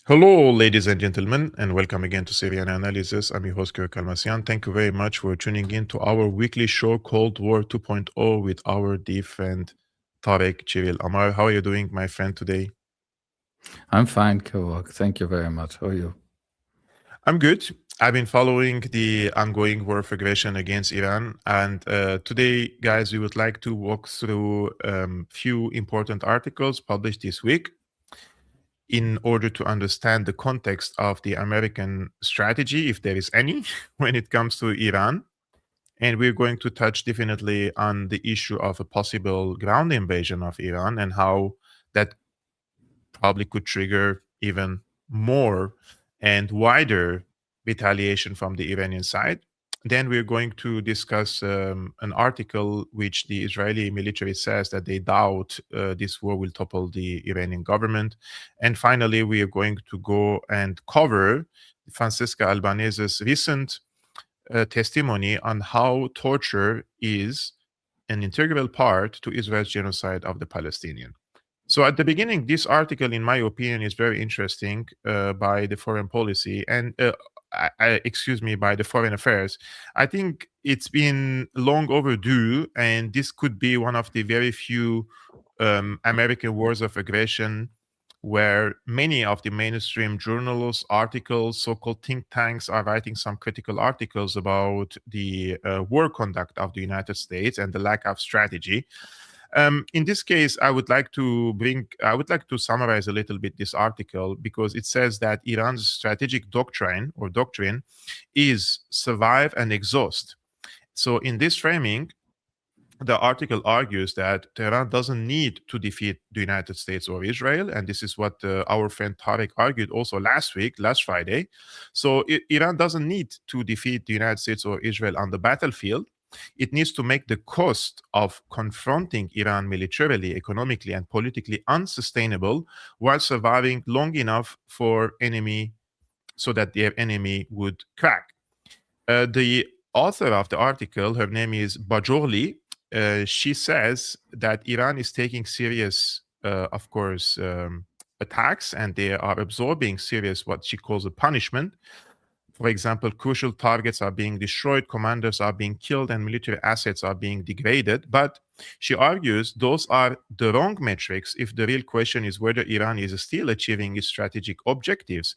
Hello, ladies and gentlemen, and welcome again to Syriana Analysis. I'm your host, Kevork Almassian. Thank you very much for tuning in to our weekly show, Cold War 2.0, with our dear friend, Tarik Cyril Amar. How are you doing, my friend, today? I'm fine, Kevork. Thank you very much. How are you? I'm good. I've been following the ongoing war of aggression against Iran, and today, guys, we would like to walk through few important articles published this week in order to understand the context of the American strategy, if there is any, when it comes to Iran. And we're going to touch definitely on the issue of a possible ground invasion of Iran and how that probably could trigger even more and wider retaliation from the Iranian side. Then we're going to discuss an article which the Israeli military says that they doubt this war will topple the Iranian government. And finally, we are going to go and cover Francesca Albanese's recent testimony on how torture is an integral part to Israel's genocide of the Palestinians. So at the beginning, this article, in my opinion, is very interesting by the foreign policy and, excuse me, by the foreign affairs. I think it's been long overdue, and this could be one of the very few American wars of aggression where many of the mainstream journals, articles, so-called think tanks are writing some critical articles about the war conduct of the United States and the lack of strategy. In this case, I would like to summarize a little bit this article because it says that Iran's strategic doctrine is survive and exhaust. So in this framing, the article argues that Tehran doesn't need to defeat the United States or Israel, and this is what our friend Tariq argued also last Friday. So Iran doesn't need to defeat the United States or Israel on the battlefield. It needs to make the cost of confronting Iran militarily, economically, and politically unsustainable while surviving long enough for enemy so that their enemy would crack. The author of the article, her name is Bajorli. She says that Iran is taking serious, of course, attacks, and they are absorbing serious what she calls a punishment. For example, crucial targets are being destroyed, commanders are being killed, and military assets are being degraded. But she argues those are the wrong metrics if the real question is whether Iran is still achieving its strategic objectives.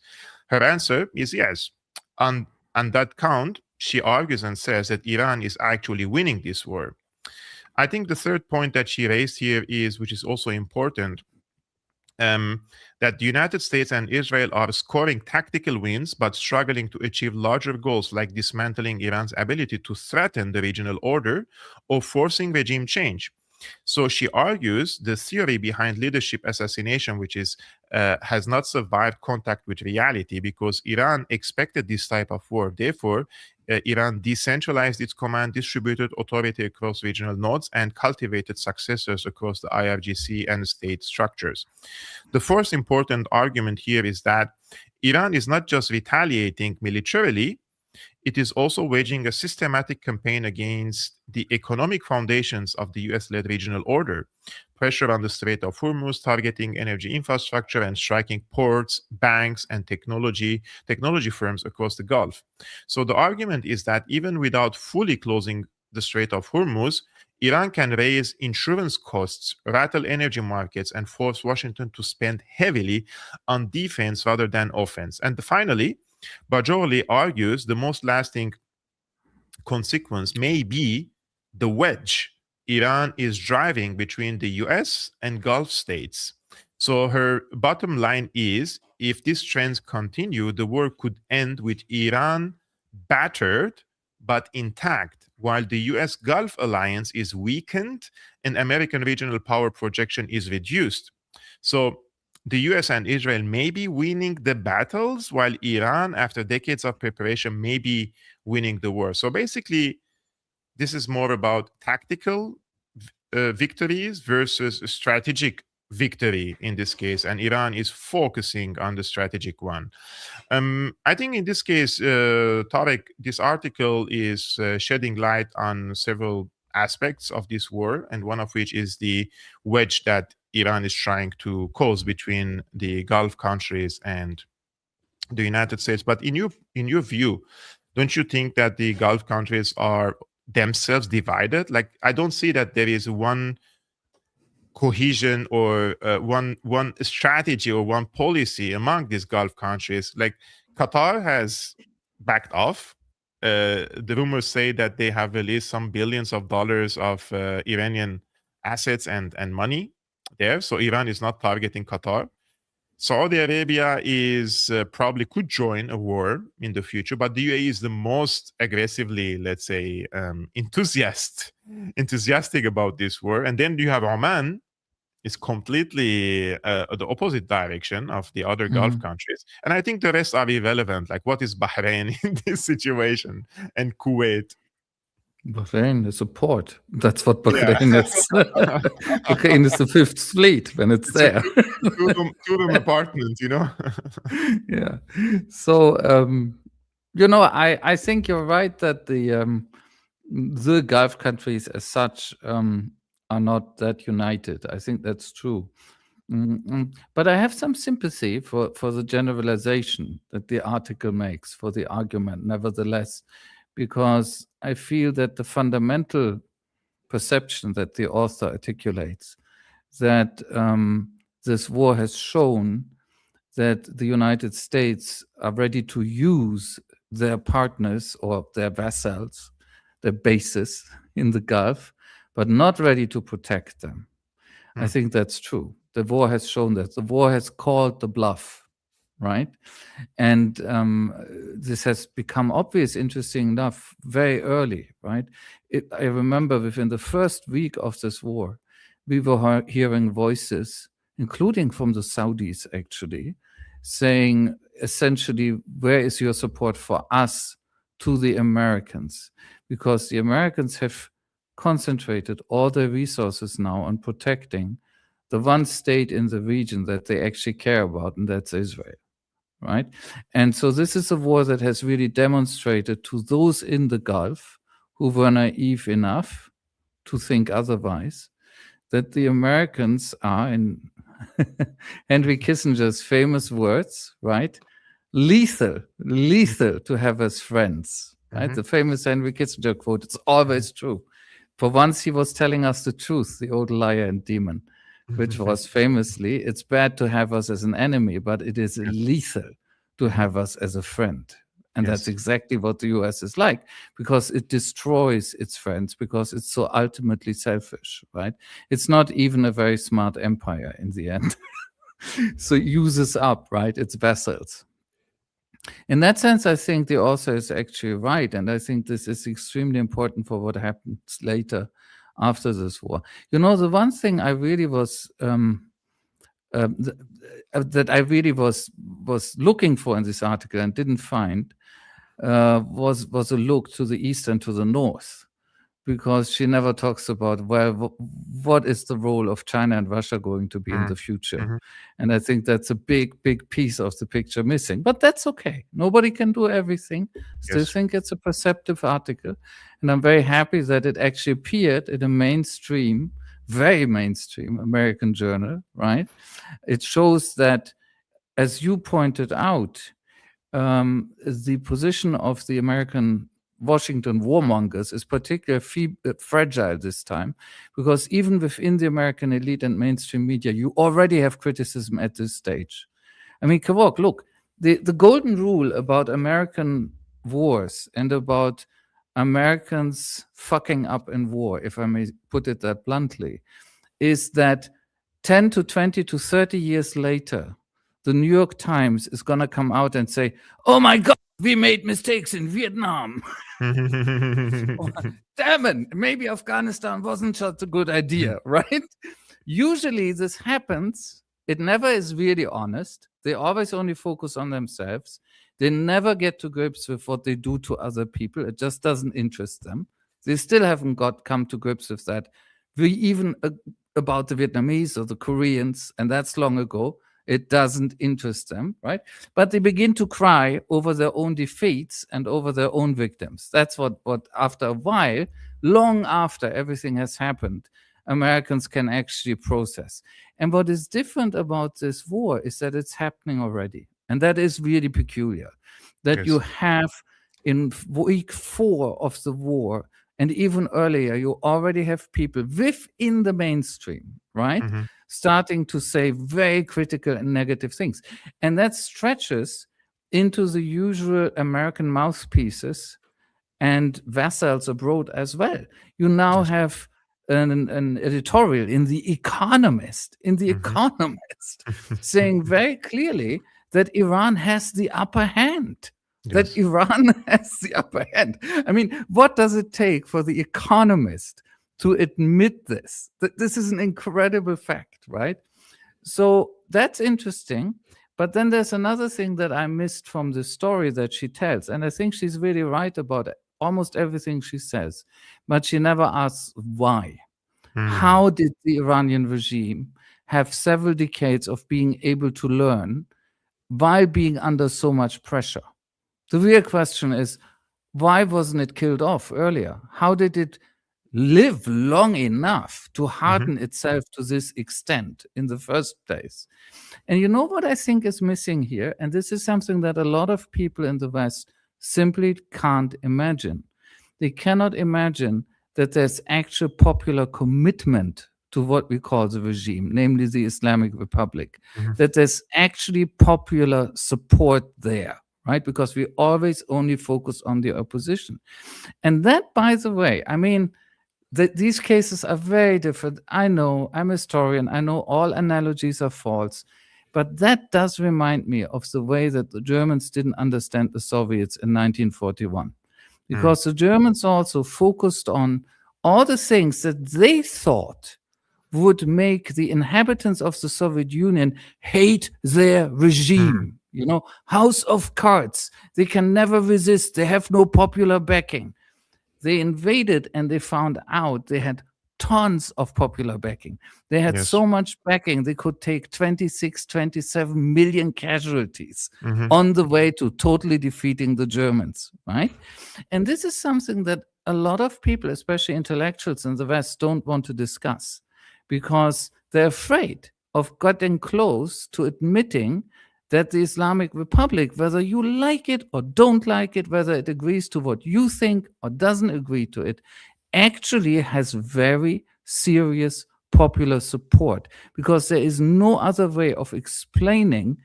Her answer is yes. On that count, she argues and says that Iran is actually winning this war. I think the third point that she raised here is, which is also important, that the United States and Israel are scoring tactical wins but struggling to achieve larger goals like dismantling Iran's ability to threaten the regional order or forcing regime change. So she argues the theory behind leadership assassination, which is has not survived contact with reality because Iran expected this type of war. Therefore, Iran decentralized its command, distributed authority across regional nodes, and cultivated successors across the IRGC and state structures. The first important argument here is that Iran is not just retaliating militarily, it is also waging a systematic campaign against the economic foundations of the US led regional order. Pressure on the Strait of Hormuz, targeting energy infrastructure, and striking ports, banks, and technology firms across the Gulf. So the argument is that even without fully closing the Strait of Hormuz, Iran can raise insurance costs, rattle energy markets, and force Washington to spend heavily on defense rather than offense. And finally, Bajoli argues the most lasting consequence may be the wedge Iran is driving between the US and Gulf states. So her bottom line is if these trends continue, the war could end with Iran battered but intact, while the US Gulf alliance is weakened and American regional power projection is reduced. So the US and Israel may be winning the battles, while Iran, after decades of preparation, may be winning the war. So basically, this is more about tactical victories versus strategic victory in this case, and Iran is focusing on the strategic one. I think in this case, Tarek, this article is shedding light on several aspects of this war, and one of which is the wedge that Iran is trying to cause between the Gulf countries and the United States. But in your view, don't you think that the Gulf countries are themselves divided? Like, I don't see that there is one cohesion or one strategy or one policy among these Gulf countries. Like, Qatar has backed off. The rumors say that they have released some billions of dollars of Iranian assets and money there. So Iran is not targeting Qatar. Saudi Arabia is probably could join a war in the future, but the UAE is the most aggressively, let's say, enthusiastic about this war. And then you have Oman, is completely the opposite direction of the other Gulf countries. And I think the rest are irrelevant. Like, what is Bahrain in this situation, and Kuwait? Bahrain is a port. That's what Yeah. Bahrain is. Bahrain is the fifth fleet when it's there. Two-room apartment, Yeah. So, I think you're right that the Gulf countries as such are not that united. I think that's true. But I have some sympathy for the generalization that the article makes, for the argument, nevertheless, because I feel that the fundamental perception that the author articulates, that this war has shown that the United States are ready to use their partners or their vassals, their bases in the Gulf, but not ready to protect them. I think that's true. The war has shown that. The war has called the bluff, right? And this has become obvious, interesting enough, very early, right? I remember within the first week of this war, we were hearing voices, including from the Saudis, actually, saying essentially, where is your support for us to the Americans? Because the Americans have concentrated all their resources now on protecting the one state in the region that they actually care about, and that's Israel, right? And so this is a war that has really demonstrated to those in the Gulf who were naive enough to think otherwise, that the Americans are, in Henry Kissinger's famous words, right, lethal to have as friends, right? The famous Henry Kissinger quote, it's always true. For once, he was telling us the truth, the old liar and demon, which was famously, it's bad to have us as an enemy, but it is lethal to have us as a friend. And that's exactly what the US is like, because it destroys its friends, because it's so ultimately selfish, right? It's not even a very smart empire in the end. So it uses up, right, its vassals. In that sense, I think the author is actually right. And I think this is extremely important for what happens later after this war. The one thing I really was that I really was looking for in this article and didn't find was a look to the east and to the north, because she never talks about, well, what is the role of China and Russia going to be in the future? And I think that's a big piece of the picture missing. But that's okay. Nobody can do everything. Still think it's a perceptive article. And I'm very happy that it actually appeared in a mainstream, very mainstream American journal, right? It shows that, as you pointed out, the position of the American Washington warmongers is particularly fragile this time, because even within the American elite and mainstream media, you already have criticism at this stage. I mean, Kevork, look, the golden rule about American wars and about Americans fucking up in war, if I may put it that bluntly, is that 10 to 20 to 30 years later, the New York Times is going to come out and say, oh my God, we made mistakes in Vietnam. Damn it, maybe Afghanistan wasn't such a good idea, right? Usually this happens. It never is really honest. They always only focus on themselves. They never get to grips with what they do to other people. It just doesn't interest them. They still haven't come to grips with that. We even about the Vietnamese or the Koreans, and that's long ago. It doesn't interest them, right? But they begin to cry over their own defeats and over their own victims. That's what after a while, long after everything has happened, Americans can actually process. And what is different about this war is that it's happening already. And that is really peculiar, that you Yes. have in week 4 of the war, and even earlier, you already have people within the mainstream, right, Mm-hmm. starting to say very critical and negative things. And that stretches into the usual American mouthpieces and vassals abroad as well. You now Yes. have an editorial in The Economist, Mm-hmm. saying very clearly that Iran has the upper hand. That Yes. Iran has the upper hand. I mean, what does it take for The Economist to admit this? That this is an incredible fact, right? So that's interesting. But then there's another thing that I missed from the story that she tells. And I think she's really right about almost everything she says. But she never asks why. Mm. How did the Iranian regime have several decades of being able to learn while being under so much pressure? The real question is, why wasn't it killed off earlier? How did it live long enough to Mm-hmm. harden itself to this extent in the first place? And you know what I think is missing here? And this is something that a lot of people in the West simply can't imagine. They cannot imagine that there's actual popular commitment to what we call the regime, namely the Islamic Republic, Mm-hmm. that there's actually popular support there, right? Because we always only focus on the opposition. And that, by the way, I mean, these cases are very different. I know, I'm a historian, I know all analogies are false, but that does remind me of the way that the Germans didn't understand the Soviets in 1941. Mm. Because the Germans also focused on all the things that they thought would make the inhabitants of the Soviet Union hate their Mm. regime. You know, House of Cards. They can never resist. They have no popular backing. They invaded and they found out they had tons of popular backing. They had Yes. so much backing, they could take 26, 27 million casualties Mm-hmm. on the way to totally defeating the Germans, right? And this is something that a lot of people, especially intellectuals in the West, don't want to discuss because they're afraid of getting close to admitting that the Islamic Republic, whether you like it or don't like it, whether it agrees to what you think or doesn't agree to it, actually has very serious popular support because there is no other way of explaining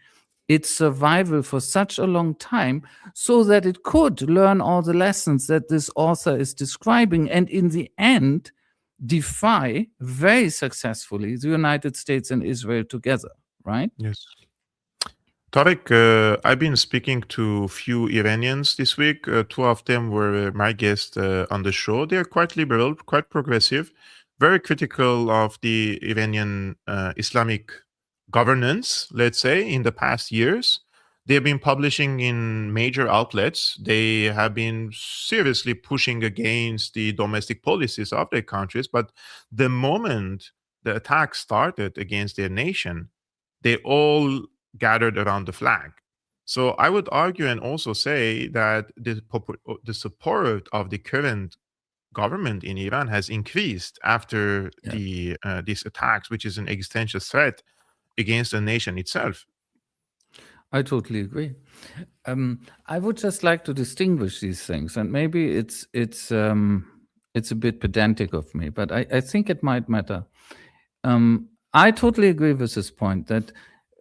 its survival for such a long time so that it could learn all the lessons that this author is describing and in the end defy very successfully the United States and Israel together, right? Yes. Tarik, I've been speaking to few Iranians this week. Two of them were my guests on the show. They're quite liberal, quite progressive, very critical of the Iranian Islamic governance, let's say, in the past years. They've been publishing in major outlets. They have been seriously pushing against the domestic policies of their countries. But the moment the attack started against their nation, they all gathered around the flag. So I would argue and also say that the support of the current government in Iran has increased after Yeah. these attacks, which is an existential threat against the nation itself. I totally agree. I would just like to distinguish these things, and maybe it's a bit pedantic of me, but I think it might matter. I totally agree with this point that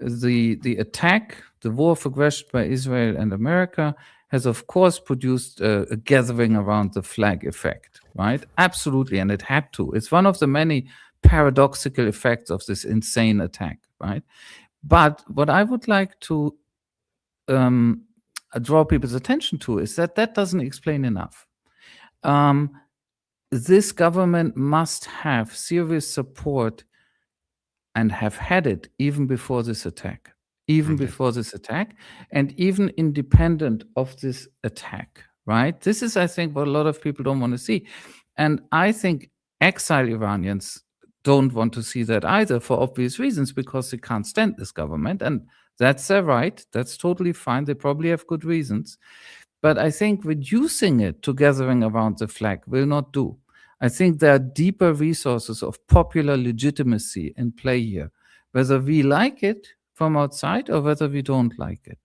the attack, the war of aggression by Israel and America, has of course produced a gathering around the flag effect, right? Absolutely, and it had to. It's one of the many paradoxical effects of this insane attack, right? But what I would like to draw people's attention to is that that doesn't explain enough. This government must have serious support and have had it even before this attack, Okay. and even independent of this attack, right? This is, I think, what a lot of people don't want to see. And I think exile Iranians don't want to see that either for obvious reasons because they can't stand this government. And that's their right. That's totally fine. They probably have good reasons. But I think reducing it to gathering around the flag will not do. I think there are deeper resources of popular legitimacy in play here, whether we like it from outside or whether we don't like it.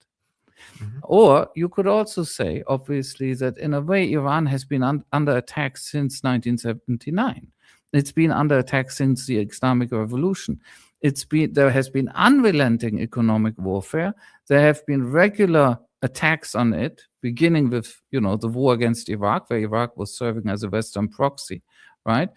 Mhm. Or you could also say, obviously, that in a way, Iran has been under attack since 1979. It's been under attack since the Islamic Revolution. There has been unrelenting economic warfare. There have been regular attacks on it, beginning with the war against Iraq, where Iraq was serving as a Western proxy, right?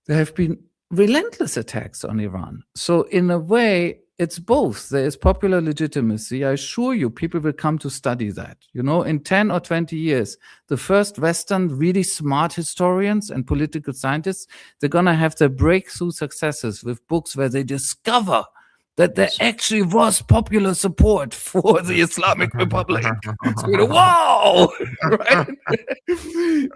There have been relentless attacks on Iran. So in a way, it's both. There is popular legitimacy. I assure you, people will come to study that. In 10 or 20 years, the first Western really smart historians and political scientists, they're going to have their breakthrough successes with books where they discover that there actually was popular support for the Islamic Republic. Wow! Right?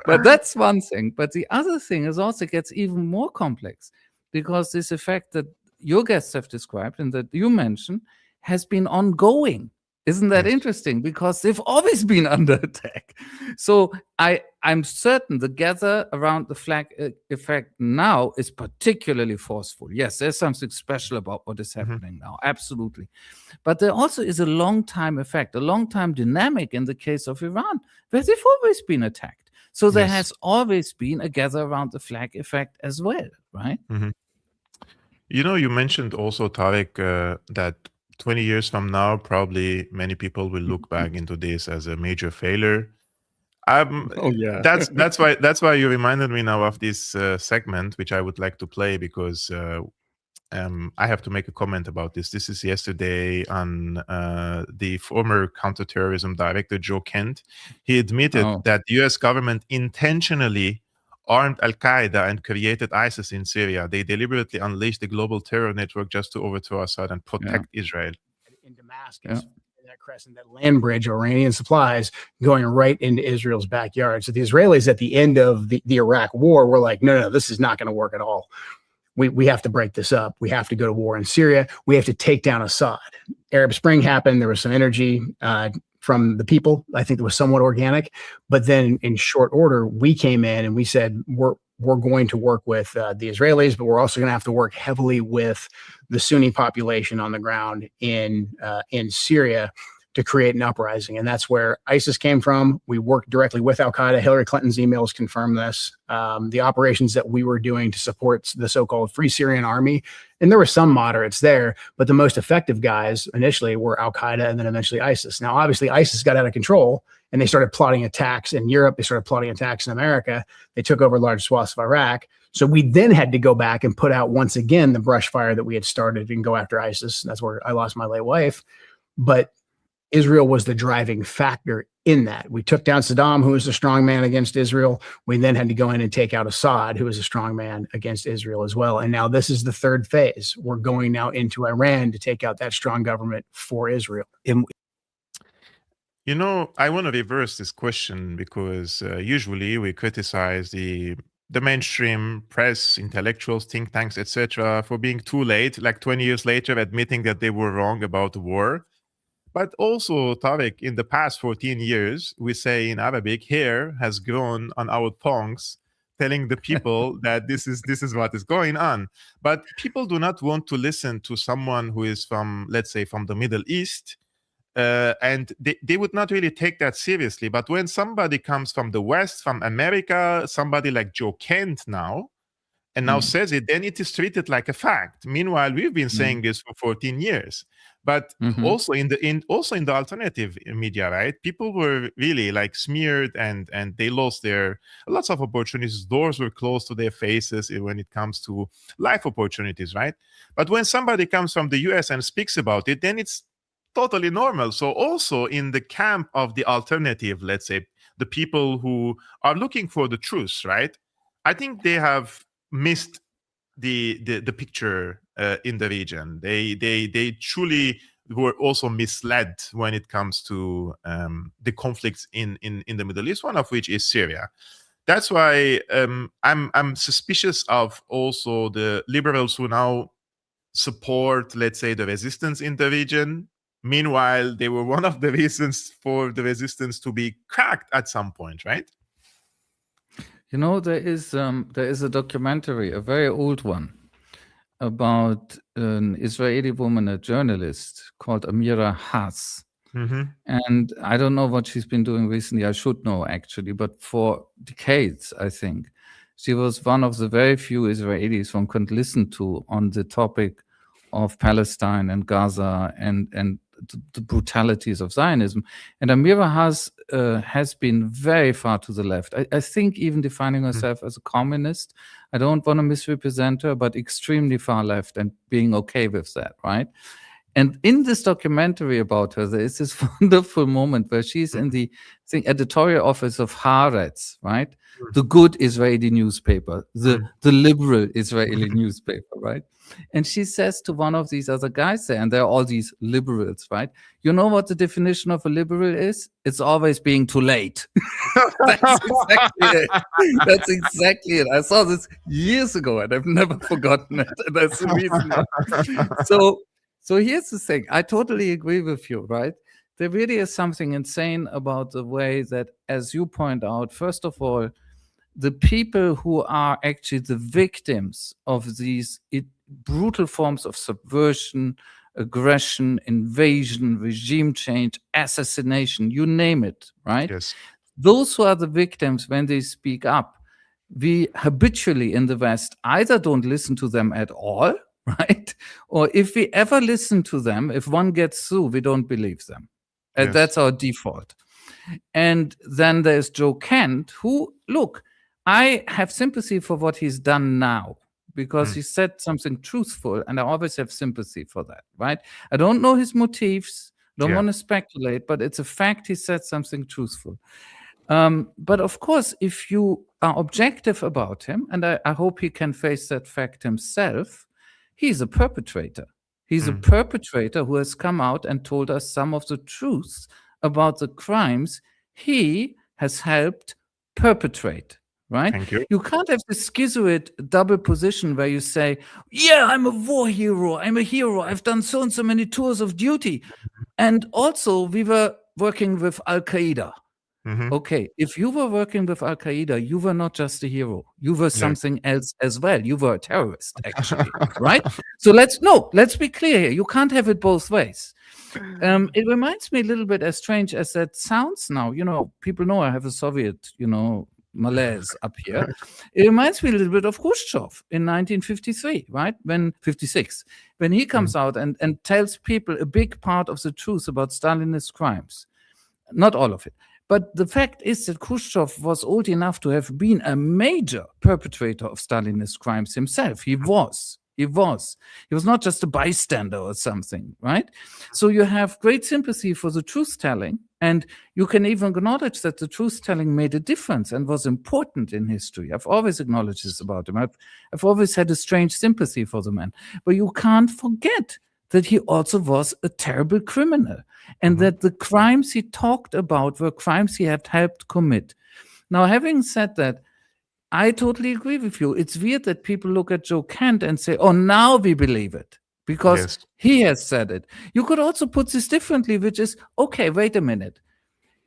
But that's one thing. But the other thing is also gets even more complex, because this effect that your guests have described and that you mentioned has been ongoing. Isn't that interesting? Because they've always been under attack. So I'm certain the gather around the flag effect now is particularly forceful. Yes, there's something special about what is happening now. Absolutely. But there also is a long time effect, a long time dynamic in the case of Iran, where they've always been attacked. So there has always been a gather around the flag effect as well, right? You mentioned also, Tarik, that 20 years from now, probably many people will look back into this as a major failure. Oh yeah, that's why you reminded me now of this segment, which I would like to play, because I have to make a comment about this. This is yesterday on the former counterterrorism director, Joe Kent. He admitted that the US government intentionally armed Al-Qaeda and created ISIS in Syria. They deliberately unleashed the global terror network just to overthrow Assad and protect Israel. In Damascus, that crescent, that land bridge of Iranian supplies going right into Israel's backyard. So the Israelis at the end of the Iraq war were like, no, this is not going to work at all. We have to break this up. We have to go to war in Syria. We have to take down Assad. Arab Spring happened. There was some energy from the people. I think that was somewhat organic. But then in short order, we came in and we said, we're going to work with the Israelis, but we're also going to have to work heavily with the Sunni population on the ground in Syria to create an uprising. And that's where ISIS came from. We worked directly with Al-Qaeda. Hillary Clinton's emails confirm this. The operations that we were doing to support the so-called Free Syrian Army, and there were some moderates there, but the most effective guys initially were Al-Qaeda and then eventually ISIS. Now, obviously, ISIS got out of control and they started plotting attacks in Europe. They started plotting attacks in America. They took over large swaths of Iraq. So we then had to go back and put out once again the brush fire that we had started and go after ISIS. That's where I lost my late wife. But Israel was the driving factor in that. We took down Saddam, who was a strong man against Israel. We then had to go in and take out Assad, who was a strong man against Israel as well. And now this is the third phase. We're going now into Iran to take out that strong government for Israel. I want to reverse this question, because usually we criticize the mainstream press, intellectuals, think tanks, etc., for being too late, like 20 years later, admitting that they were wrong about the war. But also, Tarik, in the past 14 years, we say in Arabic, hair has grown on our tongues, telling the people that this is what is going on. But people do not want to listen to someone who is from, let's say, from the Middle East, and they would not really take that seriously. But when somebody comes from the West, from America, somebody like Joe Kent now says it, then it is treated like a fact. Meanwhile, we've been saying this for 14 years. But also in the alternative media, right? People were really like smeared and they lost lots of opportunities. Doors were closed to their faces when it comes to life opportunities, right? But when somebody comes from the US and speaks about it, then it's totally normal. So also in the camp of the alternative, let's say, the people who are looking for the truth, right? I think they have missed the picture in the region. They truly were also misled when it comes to the conflicts in the Middle East, one of which is Syria. That's why I'm suspicious of also the liberals who now support, let's say, the resistance in the region. Meanwhile, they were one of the reasons for the resistance to be cracked at some point, right? There is a documentary, a very old one, about an Israeli woman, a journalist called Amira Haas. And I don't know what she's been doing recently. I should know, actually, but for decades, I think, she was one of the very few Israelis one could listen to on the topic of Palestine and Gaza and the brutalities of Zionism. And Amira has been very far to the left. I think even defining herself as a communist. I don't want to misrepresent her, but extremely far left and being okay with that, right? And in this documentary about her, there is this wonderful moment where she's in the editorial office of Haaretz, right? The good Israeli newspaper, the liberal Israeli newspaper, right? And she says to one of these other guys there, and there are all these liberals, right? You know what the definition of a liberal is? It's always being too late. That's exactly it. That's exactly it. I saw this years ago, and I've never forgotten it. And that's the reason. So here's the thing. I totally agree with you, right? There really is something insane about the way that, as you point out, first of all, the people who are actually the victims of these brutal forms of subversion, aggression, invasion, regime change, assassination, you name it, right? Yes. Those who are the victims, when they speak up, we habitually in the West either don't listen to them at all, right? Or if we ever listen to them, if one gets through, we don't believe them. Yes. That's our default. And then there's Joe Kent, who, look, I have sympathy for what he's done now because he said something truthful, and I always have sympathy for that, right? I don't know his motives, don't want to speculate, but it's a fact he said something truthful. But of course, if you are objective about him, and I hope he can face that fact himself, he's a perpetrator. He's a perpetrator who has come out and told us some of the truths about the crimes he has helped perpetrate, right? Thank you. You can't have the schizoid double position where you say, yeah, I'm a war hero. I'm a hero. I've done so and so many tours of duty. And also, we were working with Al-Qaeda. Okay, if you were working with Al-Qaeda, you were not just a hero. You were something else as well. You were a terrorist, actually, right? So let's be clear here. You can't have it both ways. It reminds me a little bit, as strange as that sounds now. You know, people know I have a Soviet, malaise up here. It reminds me a little bit of Khrushchev in 1953, right? 56, when he comes out and tells people a big part of the truth about Stalinist crimes. Not all of it. But the fact is that Khrushchev was old enough to have been a major perpetrator of Stalinist crimes himself. He was. He was not just a bystander or something, right? So you have great sympathy for the truth-telling, and you can even acknowledge that the truth-telling made a difference and was important in history. I've always acknowledged this about him. I've always had a strange sympathy for the man. But you can't forget that he also was a terrible criminal, and that the crimes he talked about were crimes he had helped commit. Now, having said that, I totally agree with you. It's weird that people look at Joe Kent and say, oh, now we believe it, because he has said it. You could also put this differently, which is, okay, wait a minute.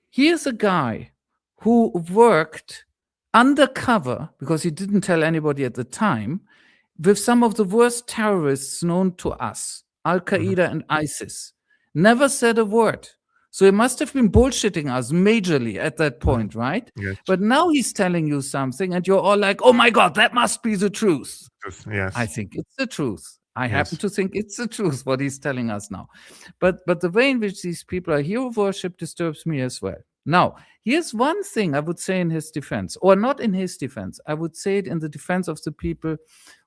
Here's a guy who worked undercover, because he didn't tell anybody at the time, with some of the worst terrorists known to us, Al-Qaeda and ISIS. Never said a word. So he must have been bullshitting us majorly at that point, right? Yes. But now he's telling you something and you're all like, oh my God, that must be the truth. Yes. I think it's the truth. I happen to think it's the truth, what he's telling us now. But the way in which these people are hero worship disturbs me as well. Now, here's one thing I would say in his defense, or not in his defense. I would say it in the defense of the people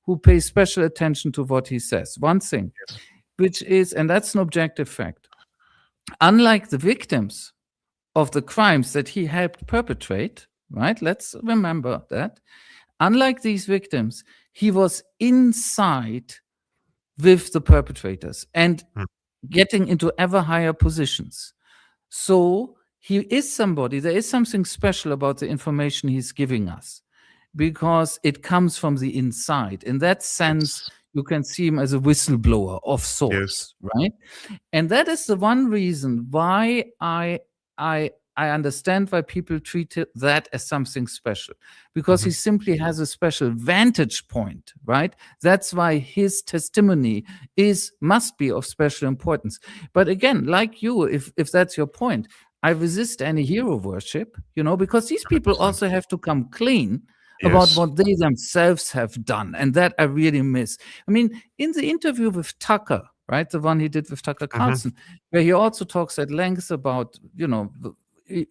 who pay special attention to what he says. One thing, which is, and that's an objective fact, unlike the victims of the crimes that he helped perpetrate, right? Let's remember that. Unlike these victims, he was inside with the perpetrators and getting into ever higher positions. So he is somebody, there is something special about the information he's giving us because it comes from the inside. In that sense, you can see him as a whistleblower of sorts, right? And that is the one reason why I I understand why people treat that as something special, because he simply has a special vantage point, right? That's why his testimony must be of special importance. But again, like you, if that's your point, I resist any hero worship, because these people 100%. also have to come clean about Yes. what they themselves have done. And that I really miss. I mean, in the interview with Tucker, right, the one he did with Tucker Carlson, where he also talks at length about,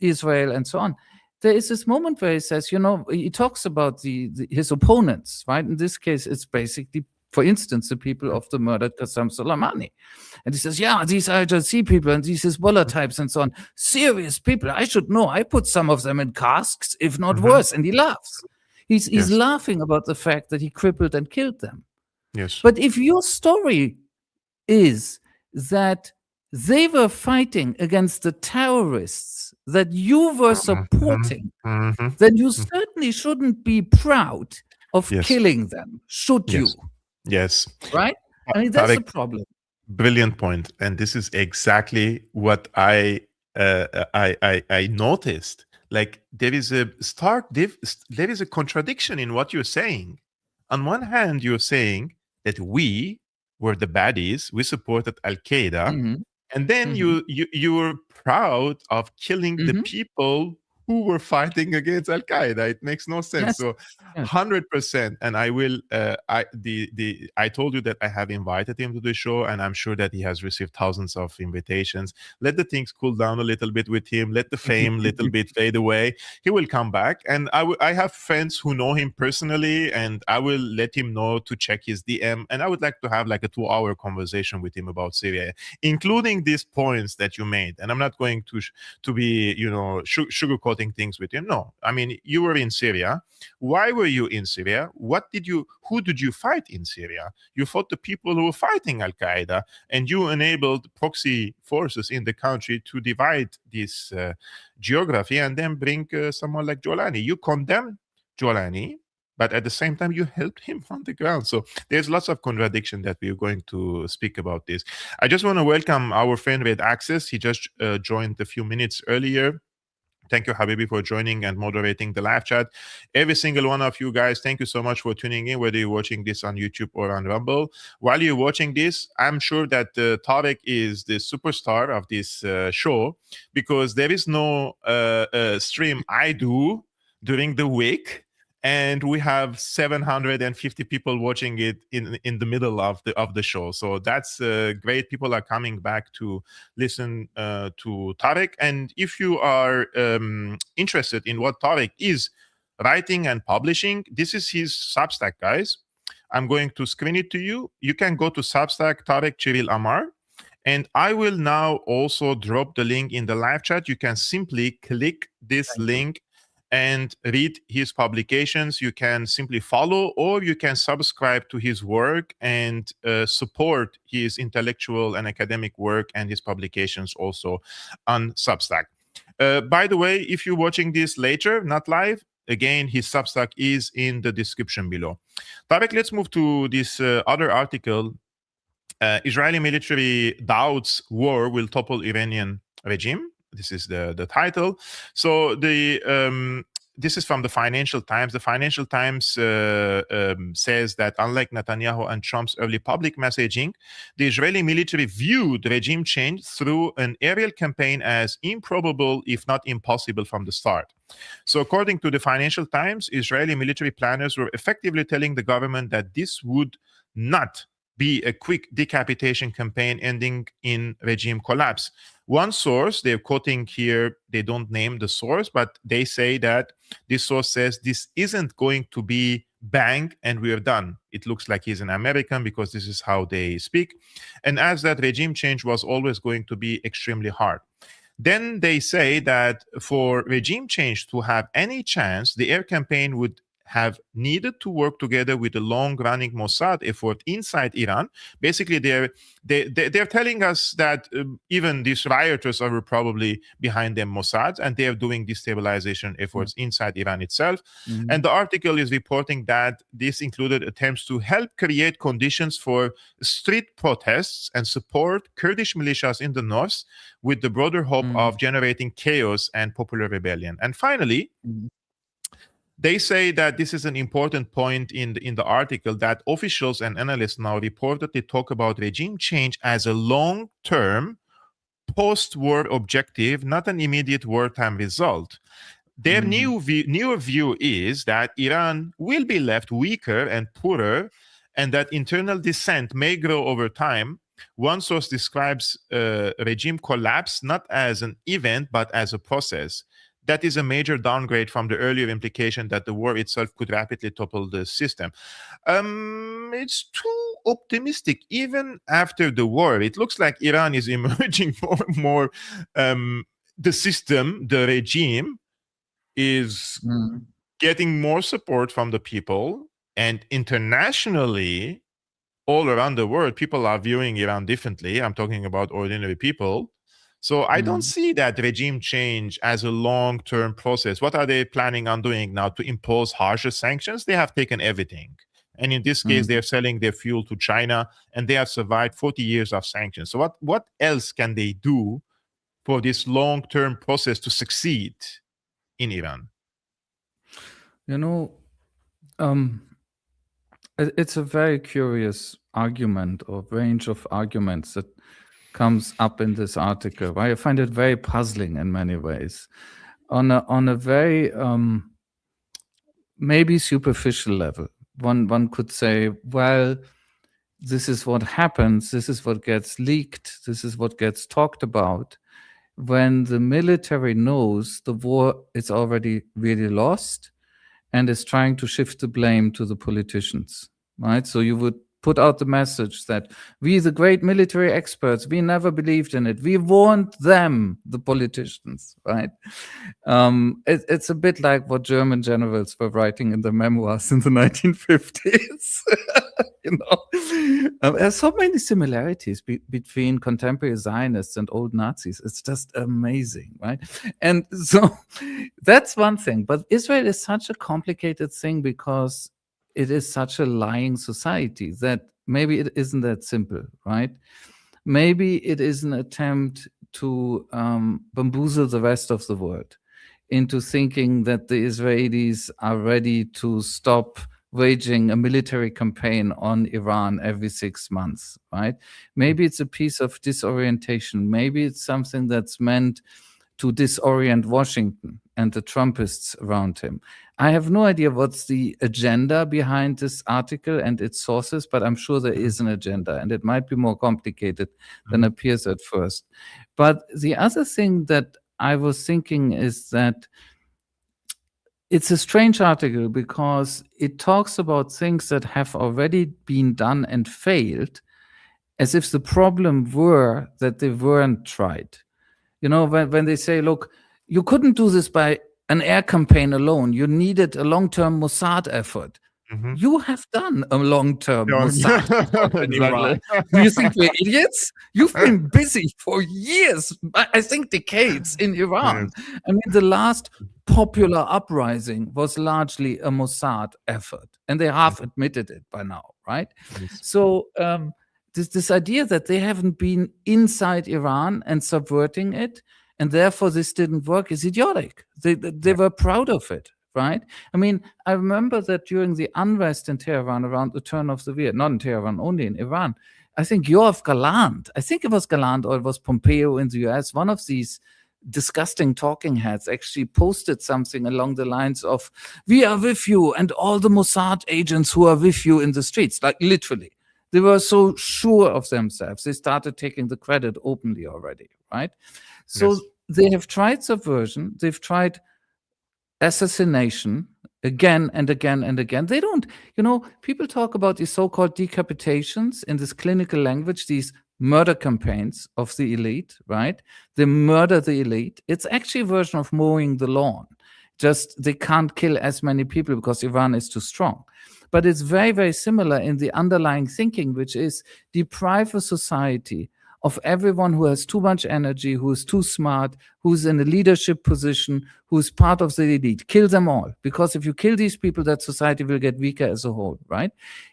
Israel and so on, there is this moment where he says, he talks about his opponents, right? In this case, it's basically, for instance, the people of the murdered Qasem Soleimani. And he says, yeah, these Al Jazeera people and these Hezbollah types and so on, serious people. I should know. I put some of them in casks, if not worse. And he laughs. He's laughing about the fact that he crippled and killed them. Yes. But if your story is that they were fighting against the terrorists that you were supporting, then you certainly shouldn't be proud of killing them, should you? Yes. Right? I mean, that's the problem. Brilliant point. And this is exactly what I noticed. Like there is a contradiction in what you're saying. On one hand, you're saying that we were the baddies, we supported Al-Qaeda, and then you were proud of killing the people who were fighting against Al-Qaeda. It makes no sense. So 100%. And I will, I told you that I have invited him to the show, and I'm sure that he has received thousands of invitations. Let the things cool down a little bit with him. Let the fame little bit fade away. He will come back. And I have friends who know him personally, and I will let him know to check his DM. And I would like to have like a 2-hour conversation with him about Syria, including these points that you made. And I'm not going to be, sugarcoating things with him. No, I mean, you were in Syria. Why were you in Syria? Who did you fight in Syria? You fought the people who were fighting Al-Qaeda, and you enabled proxy forces in the country to divide this geography and then bring someone like Jolani. You condemned Jolani, but at the same time, you helped him on the ground. So there's lots of contradiction that we're going to speak about this. I just want to welcome our friend Red Access. He just joined a few minutes earlier. Thank you, Habibi, for joining and moderating the live chat. Every single one of you guys, thank you so much for tuning in, whether you're watching this on YouTube or on Rumble. While you're watching this, I'm sure that Tarik is the superstar of this show, because there is no stream I do during the week, and we have 750 people watching it in the middle of the show. So that's great. People are coming back to listen to Tarik. And if you are interested in what Tarik is writing and publishing, this is his Substack, guys. I'm going to screen it to you. You can go to Substack, Tarik Cyril Amar. And I will now also drop the link in the live chat. You can simply click this link and read his publications. You can simply follow, or you can subscribe to his work and support his intellectual and academic work and his publications also on Substack. By the way, if you're watching this later, not live, again, his Substack is in the description below. Tarik, let's move to this other article. Israeli military doubts war will topple Iranian regime. This is the title. So this is from the Financial Times. The Financial Times says that unlike Netanyahu and Trump's early public messaging, the Israeli military viewed regime change through an aerial campaign as improbable, if not impossible, from the start. So according to the Financial Times, Israeli military planners were effectively telling the government that this would not be a quick decapitation campaign ending in regime collapse. One source, they're quoting here, they don't name the source, but they say that this source says this isn't going to be bang and we're done. It looks like he's an American because this is how they speak. And as that regime change was always going to be extremely hard. Then they say that for regime change to have any chance, the air campaign would have needed to work together with the long-running Mossad effort inside Iran. Basically, they're telling us that even these rioters are probably behind them Mossad, and they are doing destabilization efforts inside Iran itself. And the article is reporting that this included attempts to help create conditions for street protests and support Kurdish militias in the north, with the broader hope of generating chaos and popular rebellion. And finally, they say that this is an important point in the article, that officials and analysts now reportedly talk about regime change as a long-term post-war objective, not an immediate wartime result. Their newer view is that Iran will be left weaker and poorer, and that internal dissent may grow over time. One source describes regime collapse not as an event, but as a process. That is a major downgrade from the earlier implication that the war itself could rapidly topple the system. It's too optimistic. Even after the war, it looks like Iran is emerging more and more. The system, the regime, is getting more support from the people, and internationally, all around the world, people are viewing Iran differently. I'm talking about ordinary people. So I don't see that regime change as a long-term process. What are they planning on doing now? To impose harsher sanctions? They have taken everything. And in this case, they're selling their fuel to China, and they have survived 40 years of sanctions. So what else can they do for this long-term process to succeed in Iran? It's a very curious argument or range of arguments that comes up in this article. Right? I find it very puzzling in many ways. On a very maybe superficial level, one could say, well, this is what happens, this is what gets leaked, this is what gets talked about when the military knows the war is already really lost and is trying to shift the blame to the politicians, right? So you would put out the message that we, the great military experts, we never believed in it. We warned them, the politicians, right? It's a bit like what German generals were writing in their memoirs in the 1950s. There's so many similarities between contemporary Zionists and old Nazis. It's just amazing, right? And so that's one thing. But Israel is such a complicated thing because it is such a lying society that maybe it isn't that simple, right? Maybe it is an attempt to bamboozle the rest of the world into thinking that the Israelis are ready to stop waging a military campaign on Iran every 6 months, right? Maybe it's a piece of disorientation. Maybe it's something that's meant to disorient Washington and the Trumpists around him. I have no idea what's the agenda behind this article and its sources, but I'm sure there is an agenda, and it might be more complicated than appears at first. But the other thing that I was thinking is that it's a strange article because it talks about things that have already been done and failed, as if the problem were that they weren't tried. When they say, look, you couldn't do this by an air campaign alone. You needed a long-term Mossad effort. You have done a long-term Mossad effort in Iran. Do you think we're idiots? You've been busy for years, I think decades, in Iran. I mean, the last popular uprising was largely a Mossad effort, and they have admitted it by now, right? So this idea that they haven't been inside Iran and subverting it, and therefore this didn't work, is idiotic. They were proud of it, right? I mean, I remember that during the unrest in Tehran around the turn of the year, not in Tehran, only in Iran, I think Yoav Gallant, I think it was Gallant or it was Pompeo in the US, one of these disgusting talking heads actually posted something along the lines of, we are with you, and all the Mossad agents who are with you in the streets, like literally. They were so sure of themselves. They started taking the credit openly already, right? So they have tried subversion. They've tried assassination again and again and again. They don't, people talk about these so-called decapitations in this clinical language, these murder campaigns of the elite, right? They murder the elite. It's actually a version of mowing the lawn. Just they can't kill as many people because Iran is too strong. But it's very, very similar in the underlying thinking, which is deprive a society of everyone who has too much energy, who is too smart, who's in a leadership position, who's part of the elite. Kill them all. Because if you kill these people, that society will get weaker as a whole, right?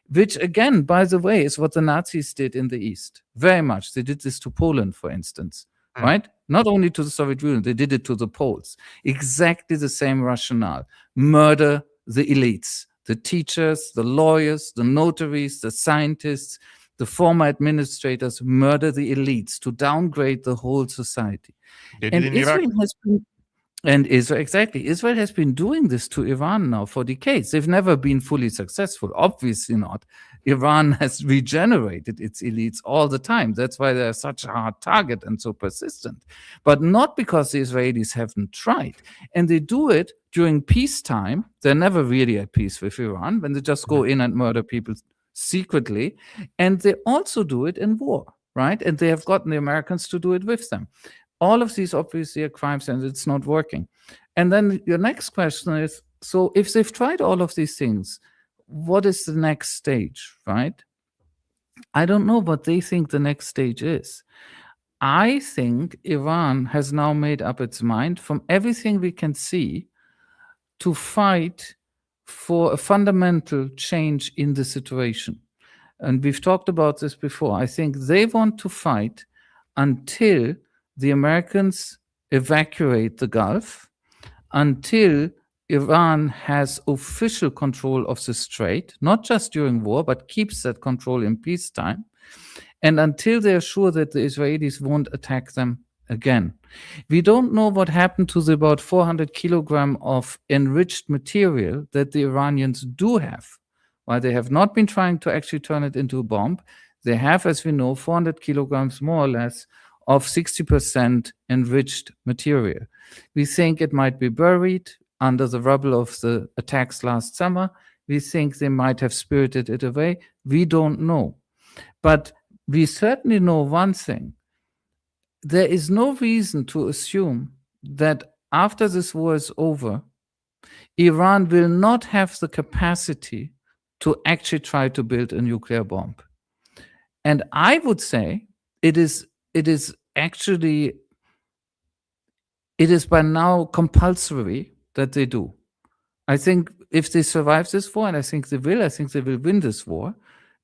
Which, again, by the way, is what the Nazis did in the East. Very much. They did this to Poland, for instance, right? Not only to the Soviet Union, they did it to the Poles. Exactly the same rationale. Murder the elites. The teachers, the lawyers, the notaries, the scientists, the former administrators murder the elites to downgrade the whole society. They did in Iraq. Israel has been doing this to Iran now for decades. They've never been fully successful. Obviously not. Iran has regenerated its elites all the time. That's why they're such a hard target and so persistent. But not because the Israelis haven't tried. And they do it during peacetime. They're never really at peace with Iran when they just go in and murder people secretly. And they also do it in war, right? And they have gotten the Americans to do it with them. All of these obviously are crimes and it's not working. And then your next question is, so if they've tried all of these things, what is the next stage, right? I don't know what they think the next stage is. I think Iran has now made up its mind, from everything we can see, to fight for a fundamental change in the situation. And we've talked about this before. I think they want to fight until the Americans evacuate the Gulf, until Iran has official control of the strait, not just during war, but keeps that control in peacetime, and until they're sure that the Israelis won't attack them again. We don't know what happened to the about 400 kilograms of enriched material that the Iranians do have. While they have not been trying to actually turn it into a bomb, they have, as we know, 400 kilograms more or less of 60% enriched material. We think it might be buried under the rubble of the attacks last summer. We think they might have spirited it away. We don't know. But we certainly know one thing. There is no reason to assume that after this war is over, Iran will not have the capacity to actually try to build a nuclear bomb. And I would say it is by now compulsory that they do. I think if they survive this war, and I think they will win this war,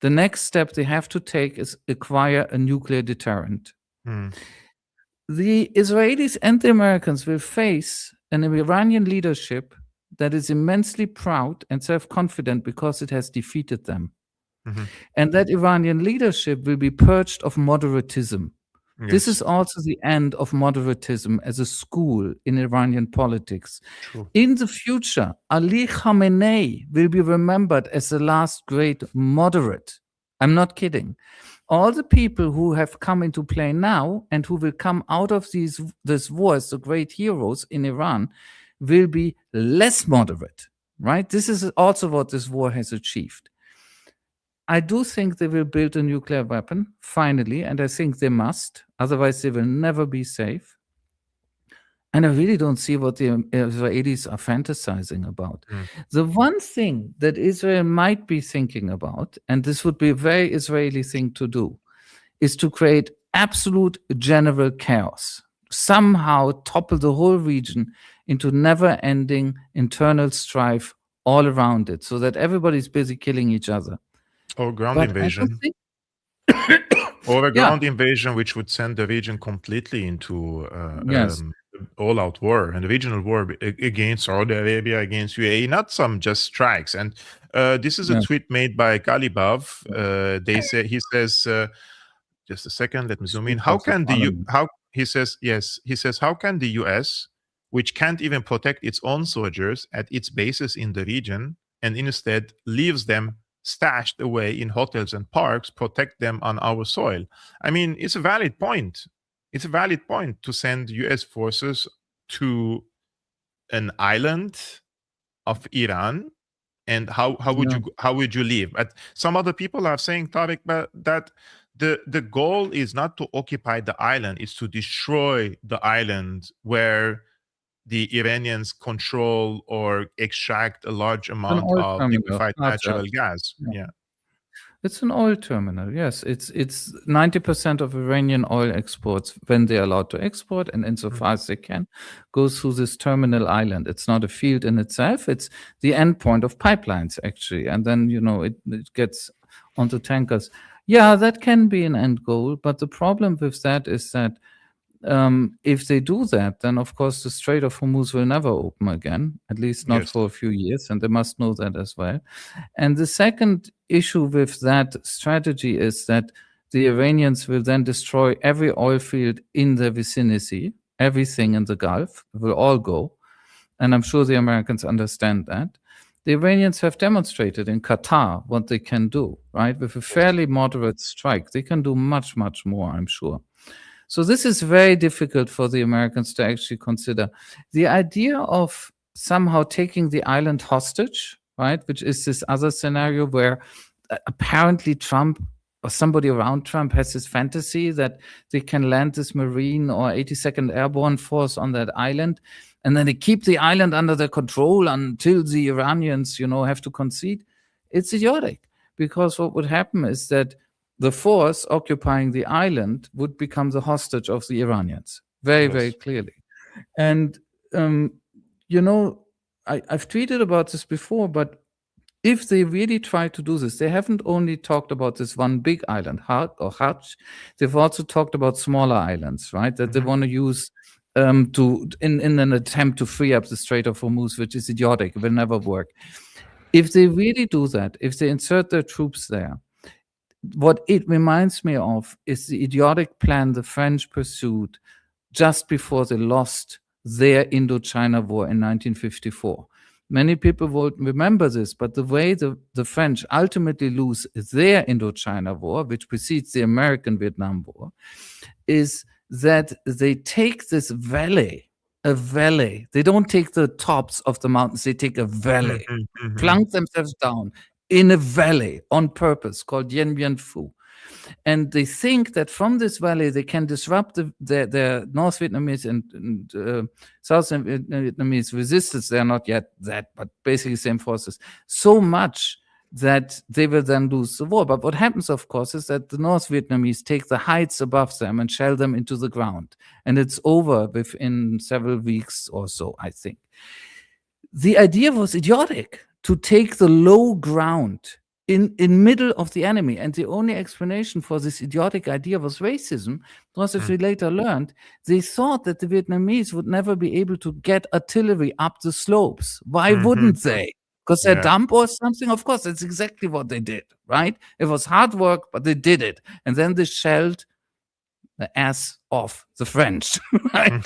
the next step they have to take is acquire a nuclear deterrent. The Israelis and the Americans will face an Iranian leadership that is immensely proud and self-confident because it has defeated them. And that Iranian leadership will be purged of moderatism. Yes. This is also the end of moderatism as a school in Iranian politics. True. In the future, Ali Khamenei will be remembered as the last great moderate. I'm not kidding. All the people who have come into play now and who will come out of this war as the great heroes in Iran will be less moderate, right? This is also what this war has achieved. I do think they will build a nuclear weapon, finally, and I think they must. Otherwise, they will never be safe. And I really don't see what the Israelis are fantasizing about. The one thing that Israel might be thinking about, and this would be a very Israeli thing to do, is to create absolute general chaos. Somehow topple the whole region into never-ending internal strife all around it, so that everybody's busy killing each other. Or ground invasion. Or a ground invasion which would send the region completely into all-out war, and a regional war against Saudi Arabia, against UAE, not some just strikes. And this is a tweet made by Galibov. He says, just a second, let me zoom in. How can he says how can the US, which can't even protect its own soldiers at its bases in the region, and instead leaves them stashed away in hotels and parks, protect them on our soil? I mean, it's a valid point. It's a valid point to send US forces to an island of Iran. And how would you leave? But some other people are saying, Tarik, that the goal is not to occupy the island, it's to destroy the island where the Iranians control or extract a large An amount oil of terminal, liquefied not natural just. gas. Yeah. Yeah. It's an oil terminal. Yes, it's 90% of Iranian oil exports, when they're allowed to export, and insofar as they can, goes through this terminal island. It's not a field in itself. It's the endpoint of pipelines, actually, and then it gets onto tankers. Yeah, that can be an end goal, but the problem with that is that if they do that, then of course the Strait of Hormuz will never open again, at least not Yes. for a few years, and they must know that as well. And the second issue with that strategy is that the Iranians will then destroy every oil field in the vicinity, everything in the Gulf will all go. And I'm sure the Americans understand that. The Iranians have demonstrated in Qatar what they can do, right? With a fairly moderate strike, they can do much, much more, I'm sure. So this is very difficult for the Americans to actually consider. The idea of somehow taking the island hostage, right, which is this other scenario where apparently Trump or somebody around Trump has this fantasy that they can land this Marine or 82nd Airborne Force on that island, and then they keep the island under their control until the Iranians, have to concede. It's idiotic, because what would happen is that the force occupying the island would become the hostage of the Iranians, very, Yes. very clearly. And, I've tweeted about this before, but if they really try to do this, they haven't only talked about this one big island, Hajj, they've also talked about smaller islands, right, that they want to use in an attempt to free up the Strait of Hormuz, which is idiotic. It will never work. If they really do that, if they insert their troops there, what it reminds me of is the idiotic plan the French pursued just before they lost their Indochina War in 1954. Many people won't remember this, but the way the French ultimately lose their Indochina War, which precedes the American Vietnam War, is that they take this valley, a valley. They don't take the tops of the mountains, they take a valley, plunk themselves down in a valley on purpose called Dien Bien Phu. And they think that from this valley they can disrupt the North Vietnamese and South Vietnamese resistance. They're not yet that, but basically same forces, so much that they will then lose the war. But what happens, of course, is that the North Vietnamese take the heights above them and shell them into the ground. And it's over within several weeks or so, I think. The idea was idiotic, to take the low ground in middle of the enemy. And the only explanation for this idiotic idea was racism, because as we later learned, they thought that the Vietnamese would never be able to get artillery up the slopes. Why wouldn't they? Because they're dumb or something? Of course, that's exactly what they did, right? It was hard work, but they did it. And then they shelled the ass off the French, right?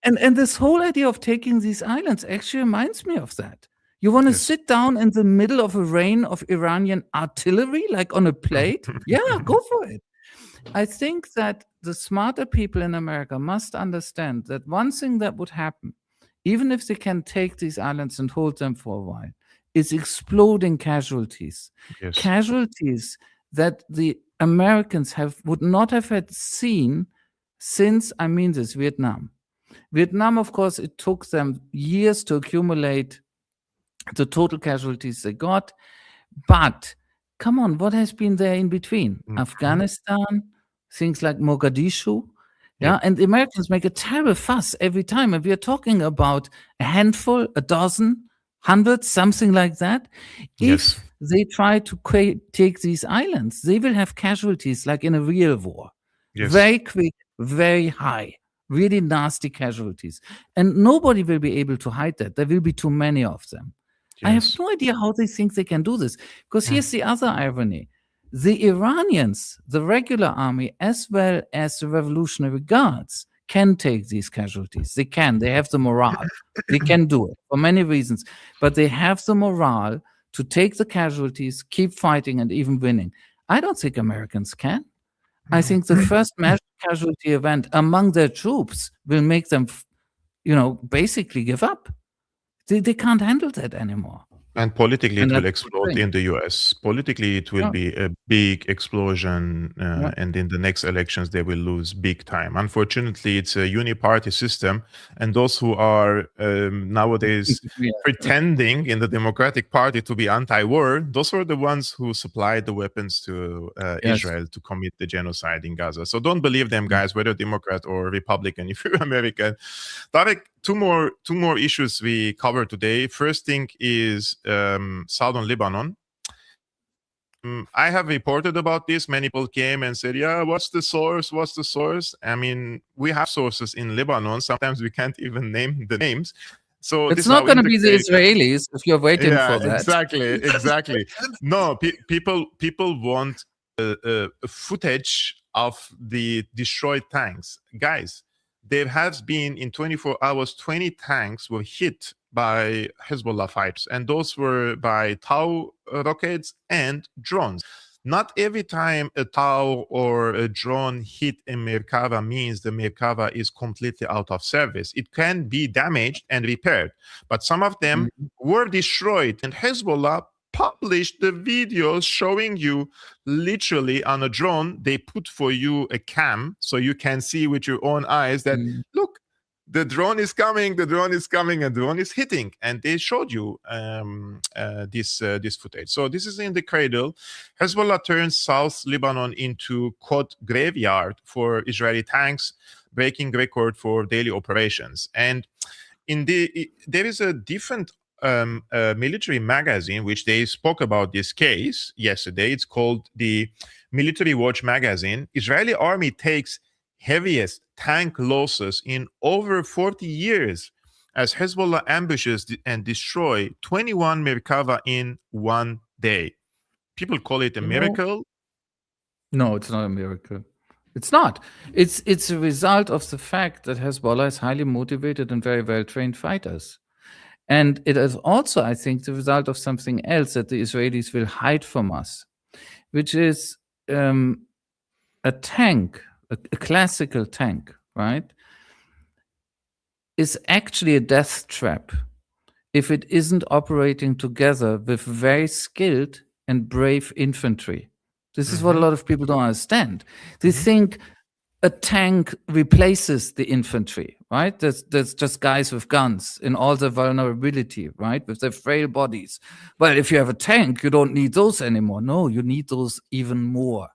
And this whole idea of taking these islands actually reminds me of that. You want to sit down in the middle of a rain of Iranian artillery, like on a plate? Yeah, go for it. I think that the smarter people in America must understand that one thing that would happen, even if they can take these islands and hold them for a while, is exploding casualties. Yes. Casualties that the Americans would not have had seen since, Vietnam. Vietnam, of course, it took them years to accumulate the total casualties they got. But come on, what has been there in between? Afghanistan, things like Mogadishu. Yeah, and the Americans make a terrible fuss every time. And we are talking about a handful, a dozen, hundreds, something like that. If they try to take these islands, they will have casualties like in a real war. Very quick, very high, really nasty casualties. And nobody will be able to hide that. There will be too many of them. I have no idea how they think they can do this. Because here's the other irony. The Iranians, the regular army, as well as the Revolutionary Guards, can take these casualties. They can. They have the morale. They can do it for many reasons. But they have the morale to take the casualties, keep fighting, and even winning. I don't think Americans can. I think the first mass casualty event among their troops will make them, basically give up. They can't handle that anymore. And politically, And it will that's the explode thing. in the US. Politically, it will Yeah. be a big explosion, Yeah. and in the next elections, they will lose big time. Unfortunately, it's a uni-party system, and those who are nowadays Yeah. pretending in the Democratic Party to be anti-war, those are the ones who supplied the weapons to Yes. Israel to commit the genocide in Gaza. So don't believe them, guys, whether Democrat or Republican, if you're American. Tarek, two more issues we cover today. First thing is southern Lebanon. I have reported about this. Many people came and said, yeah, what's the source? What's the source? I mean, we have sources in Lebanon. Sometimes we can't even name the names. So It's this is not how going to be the integrated. Israelis if you're waiting Yeah, for that. exactly. No, people want footage of the destroyed tanks. Guys, there has been in 24 hours, 20 tanks were hit by Hezbollah fighters, and those were by Tau rockets and drones. Not every time a Tau or a drone hit a Merkava means the Merkava is completely out of service. It can be damaged and repaired, but some of them were destroyed, and Hezbollah published the videos showing you literally on a drone. They put for you a cam so you can see with your own eyes that look, the drone is coming, and the drone is hitting, and they showed you this footage. So this is in the cradle. Hezbollah turns South Lebanon into quote graveyard for Israeli tanks, breaking record for daily operations. And there is a different military magazine which they spoke about this case yesterday. It's called the Military Watch magazine. Israeli army takes heaviest tank losses in over 40 years as Hezbollah ambushes and destroy 21 Merkava in one day. People call it a miracle. No, it's not a miracle. It's not. It's a result of the fact that Hezbollah is highly motivated and very well-trained fighters. And it is also, I think, the result of something else that the Israelis will hide from us, which is a tank, a classical tank, right, is actually a death trap if it isn't operating together with very skilled and brave infantry. This is what a lot of people don't understand. They think a tank replaces the infantry, right? There's just guys with guns in all their vulnerability, right? With their frail bodies. Well, if you have a tank, you don't need those anymore. No, you need those even more,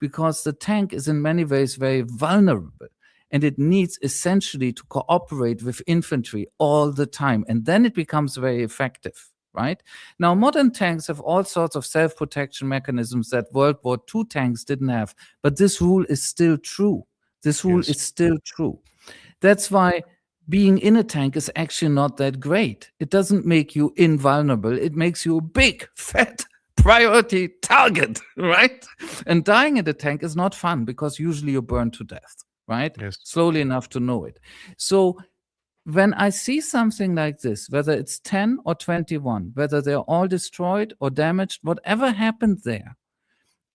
because the tank is in many ways very vulnerable, and it needs essentially to cooperate with infantry all the time. And then it becomes very effective. Right? Now, modern tanks have all sorts of self-protection mechanisms that World War II tanks didn't have, but this rule is still true. This rule is still true. That's why being in a tank is actually not that great. It doesn't make you invulnerable. It makes you a big, fat priority target, right? And dying in a tank is not fun because usually you're burned to death, right? Yes. Slowly enough to know it. So when I see something like this, whether it's 10 or 21, whether they're all destroyed or damaged, whatever happened there,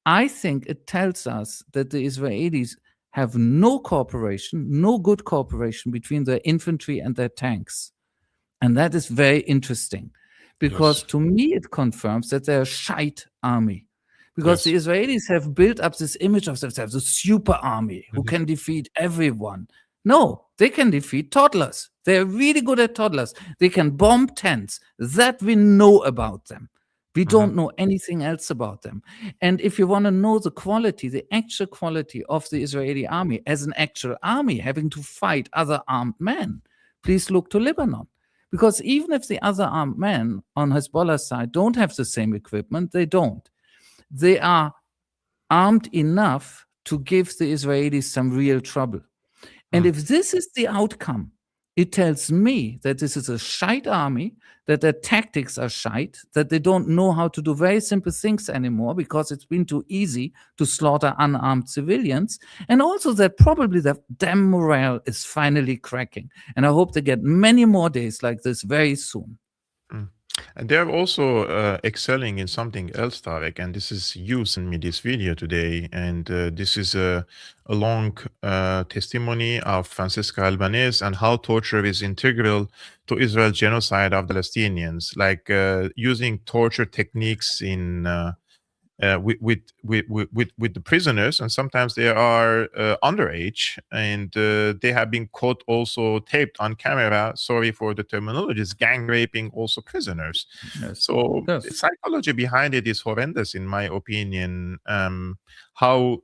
I think it tells us that the Israelis have no cooperation, no good cooperation between their infantry and their tanks. And that is very interesting, because to me it confirms that they're a shite army. Because the Israelis have built up this image of themselves, a super army who can defeat everyone. No, they can defeat toddlers. They're really good at toddlers. They can bomb tents. That we know about them. We don't know anything else about them. And if you want to know the quality, the actual quality of the Israeli army as an actual army having to fight other armed men, please look to Lebanon. Because even if the other armed men on Hezbollah's side don't have the same equipment, they don't. They are armed enough to give the Israelis some real trouble. And if this is the outcome, it tells me that this is a shite army, that their tactics are shite, that they don't know how to do very simple things anymore because it's been too easy to slaughter unarmed civilians, and also that probably the damn morale is finally cracking. And I hope they get many more days like this very soon. And they're also excelling in something else, Tarek, and this is you sent me this video today, and this is a long testimony of Francesca Albanese and how torture is integral to Israel's genocide of the Palestinians, like using torture techniques in with the prisoners, and sometimes they are underage, and they have been caught also taped on camera. Sorry for the terminologies, gang raping also prisoners. Yes. So Yes. the psychology behind it is horrendous, in my opinion. How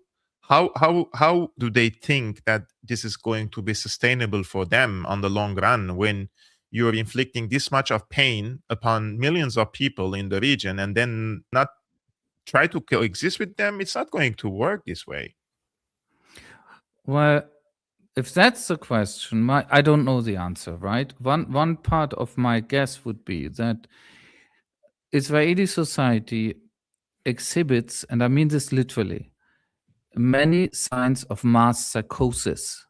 do they think that this is going to be sustainable for them on the long run when you're inflicting this much of pain upon millions of people in the region and then not try to coexist with them? It's not going to work this way. Well, if that's the question, I don't know the answer, right? One part of my guess would be that Israeli society exhibits, and I mean this literally, many signs of mass psychosis.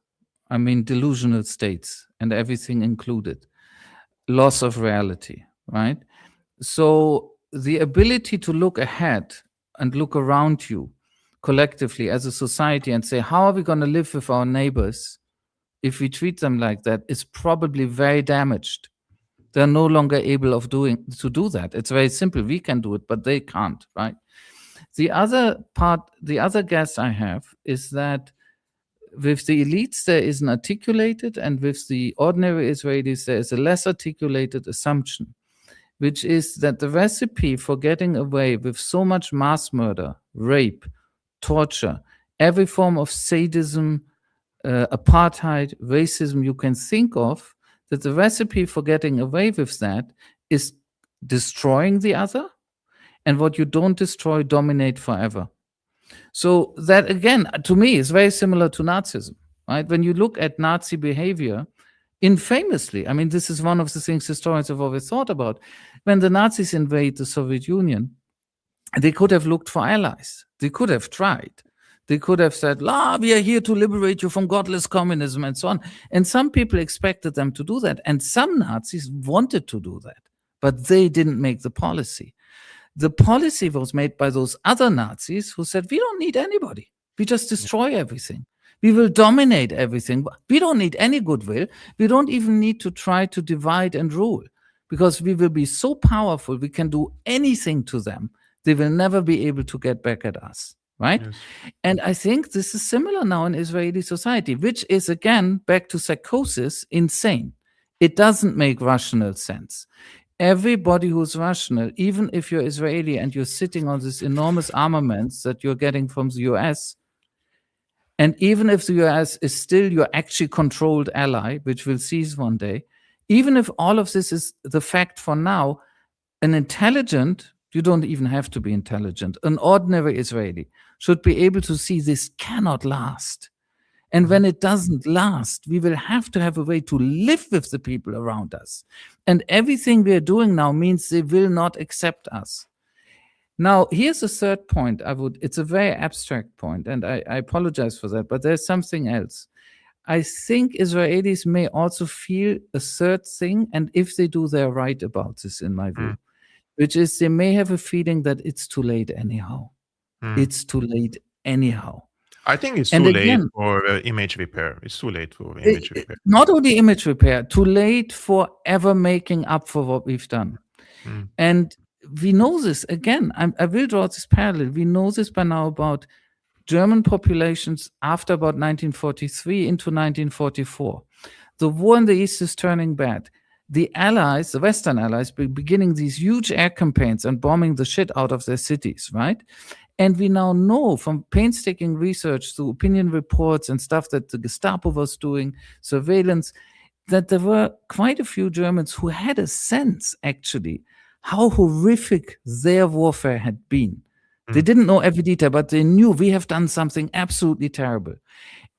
I mean delusional states and everything included. Loss of reality, right? So the ability to look ahead and look around you collectively as a society and say, how are we going to live with our neighbors if we treat them like that, is probably very damaged. They're no longer able to do that. It's very simple. We can do it, but they can't, right? The other guess I have is that with the elites, there is an articulated, and with the ordinary Israelis, there is a less articulated assumption, which is that the recipe for getting away with so much mass murder, rape, torture, every form of sadism, apartheid, racism you can think of, that the recipe for getting away with that is destroying the other, and what you don't destroy, dominate forever. So that, again, to me, is very similar to Nazism, right? When you look at Nazi behavior, infamously, I mean, this is one of the things historians have always thought about. When the Nazis invade the Soviet Union, they could have looked for allies. They could have tried. They could have said, we are here to liberate you from godless communism and so on. And some people expected them to do that. And some Nazis wanted to do that, but they didn't make the policy. The policy was made by those other Nazis who said, we don't need anybody. We just destroy everything. We will dominate everything. We don't need any goodwill. We don't even need to try to divide and rule, because we will be so powerful, we can do anything to them. They will never be able to get back at us, right? Yes. And I think this is similar now in Israeli society, which is, again, back to psychosis, insane. It doesn't make rational sense. Everybody who's rational, even if you're Israeli and you're sitting on this enormous armaments that you're getting from the US, and even if the US is still your actually controlled ally, which will cease one day, even if all of this is the fact for now, an intelligent, you don't even have to be intelligent, an ordinary Israeli should be able to see this cannot last. And when it doesn't last, we will have to have a way to live with the people around us. And everything we are doing now means they will not accept us. Now, here's a third point. It's a very abstract point, and I apologize for that, but there's something else. I think Israelis may also feel a third thing, and if they do, they're right about this, in my view, which is they may have a feeling that it's too late anyhow. It's too late anyhow. I think it's too late for image repair. It's too late for image repair. Not only image repair, too late for ever making up for what we've done. And we know this, again, I will draw this parallel. We know this by now about German populations after about 1943 into 1944. The war in the East is turning bad. The Allies, the Western Allies, beginning these huge air campaigns and bombing the shit out of their cities, right? And we now know from painstaking research through opinion reports and stuff that the Gestapo was doing, surveillance, that there were quite a few Germans who had a sense, actually, how horrific their warfare had been. They didn't know every detail, but they knew we have done something absolutely terrible.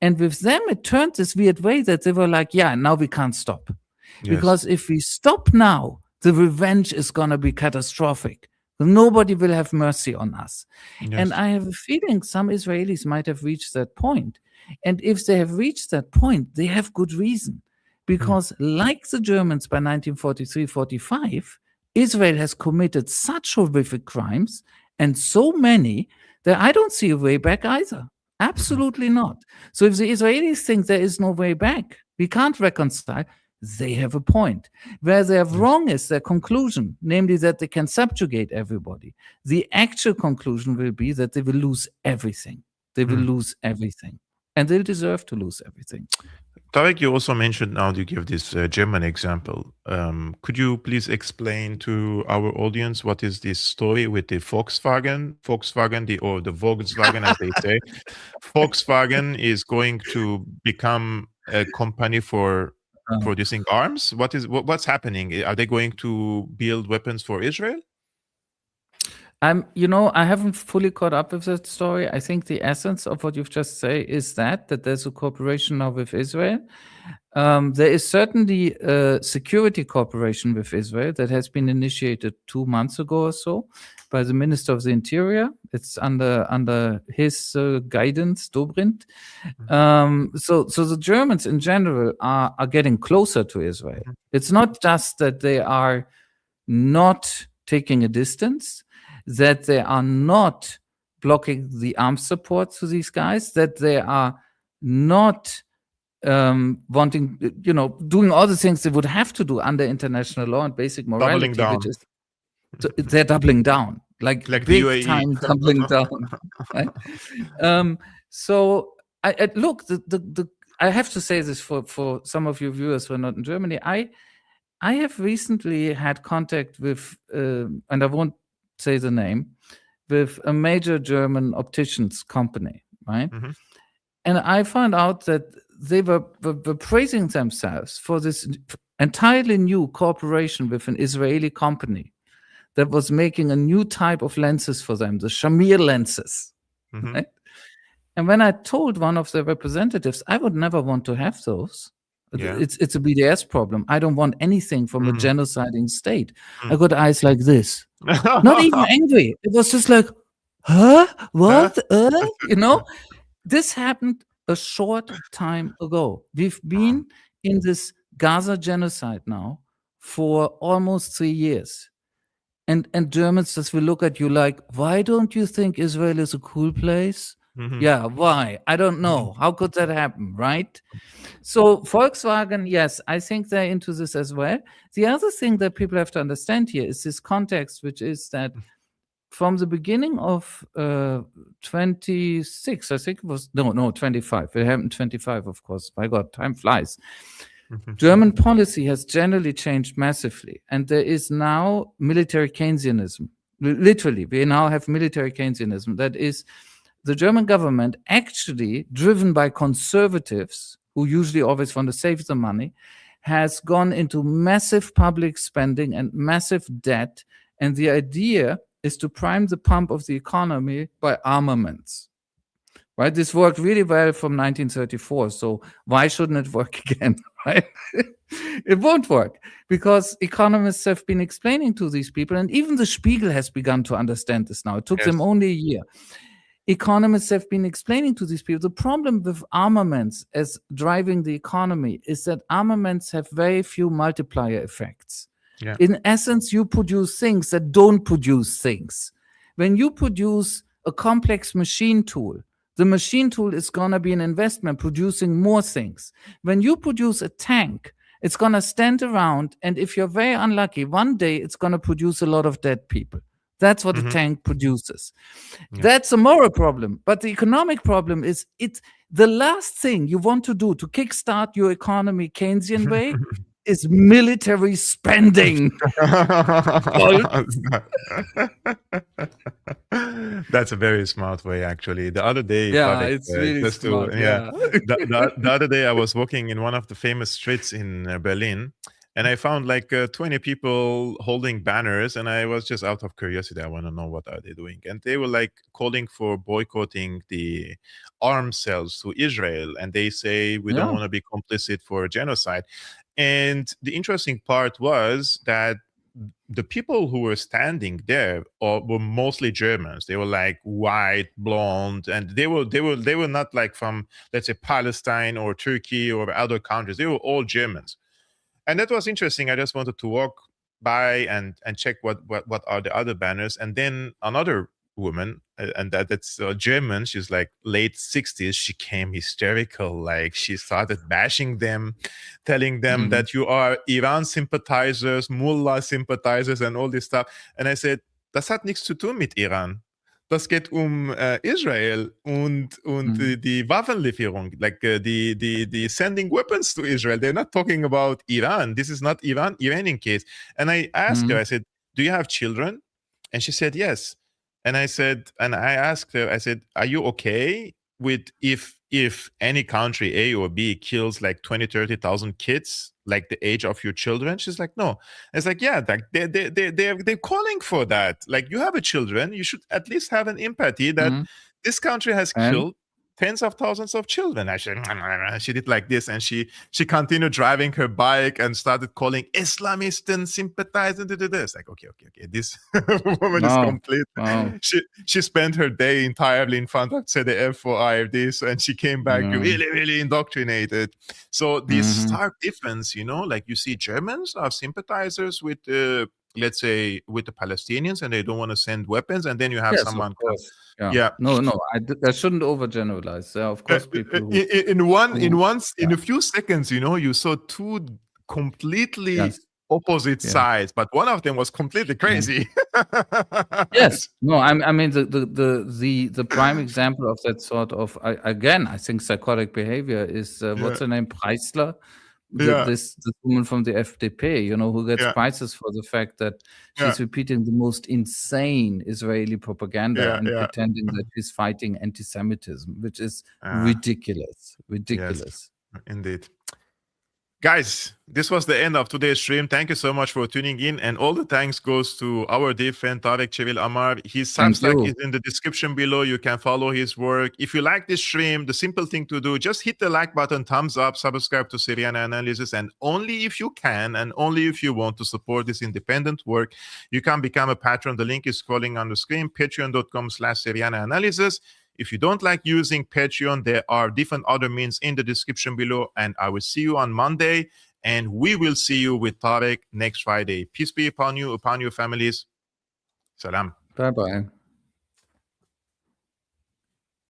And with them, it turned this weird way that they were like, yeah, now we can't stop. Yes. Because if we stop now, the revenge is going to be catastrophic. Nobody will have mercy on us. Yes. And I have a feeling some Israelis might have reached that point. And if they have reached that point, they have good reason. Because like the Germans by 1943-45, Israel has committed such horrific crimes, and so many, that I don't see a way back either. Absolutely not. So if the Israelis think there is no way back, we can't reconcile, they have a point. Where they are wrong is their conclusion, namely that they can subjugate everybody. The actual conclusion will be that they will lose everything. They will lose everything. And they'll deserve to lose everything. Tarik, you also mentioned now you give this German example. Could you please explain to our audience what is this story with the Volkswagen, or the Volkswagen as they say? Volkswagen is going to become a company for producing arms. What's happening? Are they going to build weapons for Israel? I haven't fully caught up with that story. I think the essence of what you've just said is that there's a cooperation now with Israel. There is certainly a security cooperation with Israel that has been initiated 2 months ago or so by the Minister of the Interior. It's under his guidance, Dobrindt. So the Germans in general are getting closer to Israel. It's not just that they are not taking a distance, that they are not blocking the arms support to these guys, that they are not wanting, doing all the things they would have to do under international law and basic morality. Doubling down. Which is, they're doubling down, like big UAE. time doubling down. Right? So I look, I have to say this for some of your viewers who are not in Germany. I have recently had contact with, and I won't say the name, with a major German opticians company, right? And I found out that they were praising themselves for this entirely new cooperation with an Israeli company that was making a new type of lenses for them, the Shamir lenses. Right? And when I told one of the representatives, I would never want to have those. Yeah. It's a BDS problem. I don't want anything from a genociding state. I got eyes like this. Not even angry. It was just like, huh? What? This happened a short time ago. We've been in this Gaza genocide now for almost 3 years. And Germans just will look at you like, why don't you think Israel is a cool place? Yeah, why? I don't know. How could that happen, right? So Volkswagen, yes, I think they're into this as well. The other thing that people have to understand here is this context, which is that from the beginning of 26, I think it was, no, 25. It happened 25, of course. My God, time flies. German policy has generally changed massively. And there is now military Keynesianism. Literally, we now have military Keynesianism. That is the German government, actually driven by conservatives, who usually always want to save the money, has gone into massive public spending and massive debt. And the idea is to prime the pump of the economy by armaments. Right? This worked really well from 1934. So why shouldn't it work again? Right? It won't work because economists have been explaining to these people, and even the Spiegel has begun to understand this now. It took them only a year. Economists have been explaining to these people the problem with armaments as driving the economy is that armaments have very few multiplier effects. Yeah. In essence, you produce things that don't produce things. When you produce a complex machine tool, the machine tool is going to be an investment producing more things. When you produce a tank, it's going to stand around, and if you're very unlucky, one day it's going to produce a lot of dead people. That's what a tank produces. Yeah. That's a moral problem. But the economic problem is the last thing you want to do to kickstart your economy Keynesian way is military spending. That's a very smart way, actually. The other day, it's really smart. The other day, I was walking in one of the famous streets in Berlin, and I found like 20 people holding banners, and I was just out of curiosity. I want to know what are they doing, and they were like calling for boycotting the arms sales to Israel, and they say we don't want to be complicit for genocide. And the interesting part was that the people who were standing there were mostly Germans. They were like white, blonde, and they were not like from, let's say, Palestine or Turkey or other countries. They were all Germans. And that was interesting. I just wanted to walk by and check what are the other banners. And then another woman, and that's German, she's like late 60s, she came hysterical, like she started bashing them, telling them that you are Iran sympathizers, mullah sympathizers and all this stuff. And I said, das hat nichts zu tun mit Iran. Das geht Israel und die Waffenlieferung, like the sending weapons to Israel. They're not talking about Iran. This is not Iranian case. And I asked her, I said, do you have children? And she said, yes. And I said, and I asked her, I said, are you okay with if any country A or B kills like 20, 30,000 kids, like the age of your children? She's like, no. It's like, yeah, like they're calling for that. Like, you have a children, you should at least have an empathy that this country has killed tens of thousands of children. Actually, she did like this, and she continued driving her bike and started calling Islamists and sympathizing. It's like, okay. This woman is complete. She spent her day entirely in front of CDF for IRDs, and she came back really, really indoctrinated. So this stark difference, like you see Germans are sympathizers with let's say with the Palestinians, and they don't want to send weapons, and then you have someone. Yeah. No, I shouldn't overgeneralize. Of course, people. In a few seconds, you saw two completely opposite sides, but one of them was completely crazy. Yes. No, I mean the prime example of that sort of I think psychotic behavior is what's her name, Preisler. This woman from the FDP, who gets prizes for the fact that she's repeating the most insane Israeli propaganda and pretending that she's fighting anti-Semitism, which is ridiculous. Yes, indeed. Guys, this was the end of today's stream. Thank you so much for tuning in, and all the thanks goes to our dear friend Tarik Cyril Amar. His Substack is in the description below. You can follow his work. If you like this stream, the simple thing to do, just hit the like button, thumbs up, subscribe to Syriana Analysis, and only if you can and only if you want to support this independent work, you can become a patron. The link is scrolling on the screen, patreon.com/Syriana Analysis. If you don't like using Patreon, there are different other means in the description below, and I will see you on Monday, and we will see you with Tarik next Friday. Peace be upon you, upon your families. Salam. Bye-bye.